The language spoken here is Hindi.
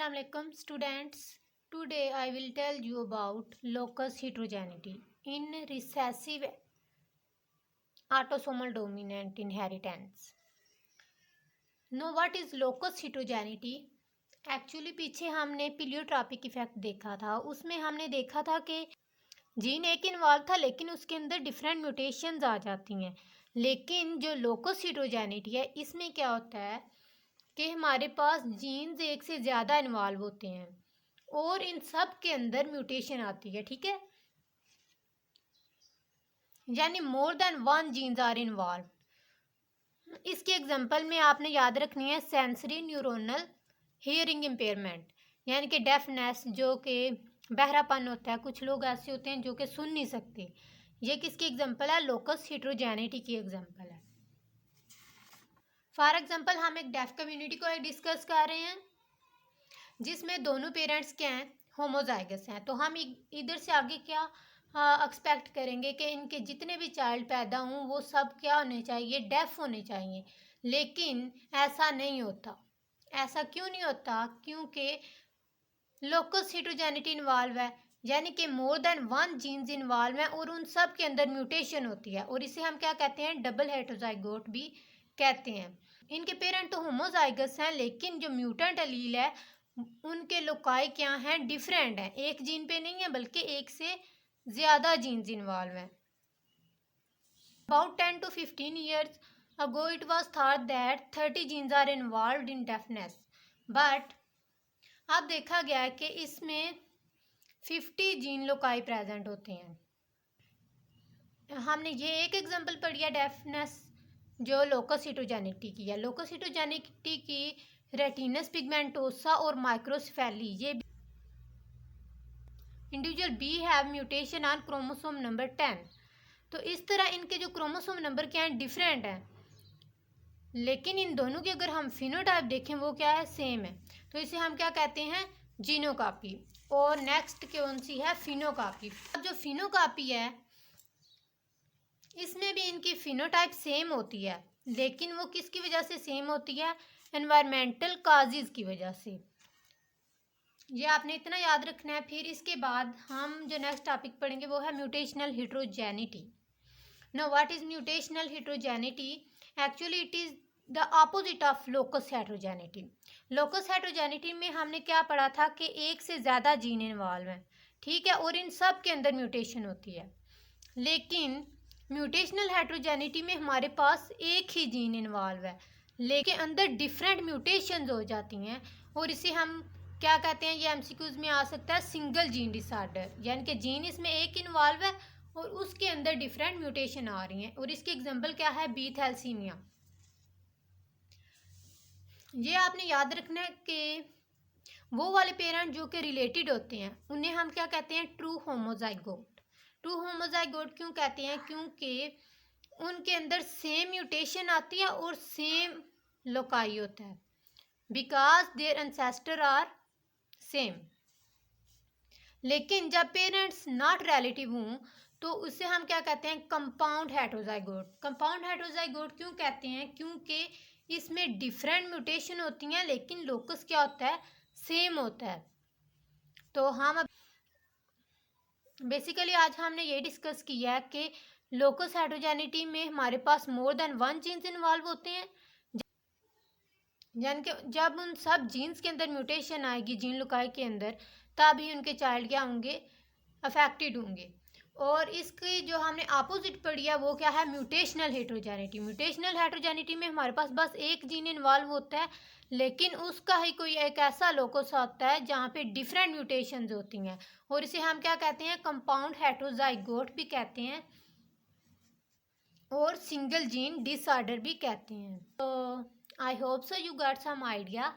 Assalamualaikum students. Today I will tell you about locus heterogeneity in recessive autosomal dominant inheritance. Now what is locus heterogeneity? Actually पीछे हमने प्लियोट्रॉपिक इफेक्ट देखा था, उसमें हमने देखा था कि जीन एक इन्वॉल्व था लेकिन उसके अंदर डिफरेंट म्यूटेशंस आ जाती हैं। लेकिन जो लोकस हेटेरोजेनिटी है इसमें क्या होता है कि हमारे पास जीन्स एक से ज़्यादा इन्वॉल्व होते हैं और इन सब के अंदर म्यूटेशन आती है। ठीक है, यानी more than one genes are involve. इसके एग्जांपल में आपने याद रखनी है सेंसरी न्यूरोनल हियरिंग इम्पेयरमेंट, यानी कि डेफनेस, जो कि बहरापन होता है। कुछ लोग ऐसे होते हैं जो कि सुन नहीं सकते। ये किसकी एग्जांपल है? लोकस हेटेरोजेनिटी की एग्जांपल है। फॉर एग्जांपल हम एक डेफ कम्युनिटी को डिस्कस कर रहे हैं जिसमें दोनों पेरेंट्स क्या हैं? होमोजाइगस हैं। तो हम इधर से आगे क्या एक्सपेक्ट करेंगे कि इनके जितने भी चाइल्ड पैदा हों वो सब क्या होने चाहिए? डेफ होने चाहिए। लेकिन ऐसा नहीं होता। ऐसा क्यों नहीं होता? क्योंकि लोकस हेटेरोजेनिटी इन्वॉल्व है, यानी कि मोर देन वन जीन्स इन्वॉल्व है और उन सब के अंदर म्यूटेशन होती है और इसे हम क्या कहते हैं? डबल हेटेरोजाइगोट भी कहते हैं। इनके पेरेंट तो होमोजाइगस हैं लेकिन जो म्यूटेंट एलील है उनके लोकाई क्या हैं? डिफरेंट हैं। एक जीन पे नहीं है बल्कि एक से ज़्यादा जीन्स इन्वॉल्व हैं। About 10 to 15 years ago it was thought that 30 genes are involved in deafness, but अब देखा गया है कि इसमें 50 जीन लोकाई प्रेजेंट होते हैं। हमने ये एक एग्जांपल पढ़ी है डेफनेस जो लोकस हेटेरोजेनिटी की है। लोकस हेटेरोजेनिटी की रेटिनस पिगमेंटोसा और माइक्रोसेफेली, ये individual B have mutation on chromosome number 10। तो इस तरह इनके जो क्रोमोसोम नंबर क्या हैं? डिफरेंट हैं, लेकिन इन दोनों की अगर हम फिनोटाइप देखें वो क्या है? सेम है। तो इसे हम क्या कहते हैं? जीनोकॉपी। और नेक्स्ट कौन सी है? फिनोकॉपी। अब जो फिनोकॉपी है इसमें भी इनकी फिनोटाइप सेम होती है, लेकिन वो किसकी वजह से सेम होती है? एनवायरमेंटल काजेज की वजह से। ये आपने इतना याद रखना है। फिर इसके बाद हम जो नेक्स्ट टॉपिक पढ़ेंगे वो है mutational heterogeneity. Now what is mutational heterogeneity? Actually it is the opposite of locus heterogeneity. Locus heterogeneity में हमने क्या पढ़ा था कि एक से ज़्यादा जीन इन्वॉल्व हैं, ठीक है, और इन सब के अंदर म्यूटेशन होती है। लेकिन म्यूटेशनल हेटेरोजेनिटी में हमारे पास एक ही जीन इन्वॉल्व है लेकिन अंदर डिफरेंट म्यूटेशंस हो जाती हैं और इसे हम क्या कहते हैं? ये एमसीक्यूज में आ सकता है सिंगल जीन डिसऑर्डर, यानी कि जीन इसमें एक इन्वॉल्व है और उसके अंदर डिफरेंट म्यूटेशन आ रही हैं। और इसके एग्जांपल क्या है? B thalassemia. ये आपने याद रखना है कि वो वाले पेरेंट जो कि रिलेटेड होते हैं उन्हें हम क्या कहते हैं? True homozygote. ट्रू होमोजाइगोट क्यों कहते हैं? क्योंकि उनके अंदर सेम म्यूटेशन आती है और सेम लोकाई होता है, because their ancestor are same. लेकिन जब पेरेंट्स नॉट रिलेटिव हों तो उसे हम क्या कहते हैं? कंपाउंड हेटेरोजाइगोट। कंपाउंड हेटेरोजाइगोट क्यों कहते हैं? क्योंकि इसमें डिफरेंट म्यूटेशन होती हैं लेकिन लोकस क्या होता है? सेम होता है। तो हम बेसिकली आज हमने ये डिस्कस किया है कि लोकस हेटेरोजेनिटी में हमारे पास more than one genes involve होते हैं, यानी कि जब उन सब जीन्स के अंदर म्यूटेशन आएगी जीन लोकाई के अंदर तभी उनके चाइल्ड क्या होंगे? अफेक्टेड होंगे। और इसकी जो हमने अपोजिट पढ़ी है वो क्या है? म्यूटेशनल हेटेरोजेनिटी। म्यूटेशनल हेटेरोजेनिटी में हमारे पास बस एक जीन इन्वॉल्व होता है लेकिन उसका ही कोई एक ऐसा लोकस होता है जहाँ पे डिफरेंट म्यूटेशंस होती हैं और इसे हम क्या कहते हैं? कंपाउंड हेटेरोजाइगोट भी कहते हैं और सिंगल जीन डिसऑर्डर भी कहते हैं। तो I hope so you got some idea.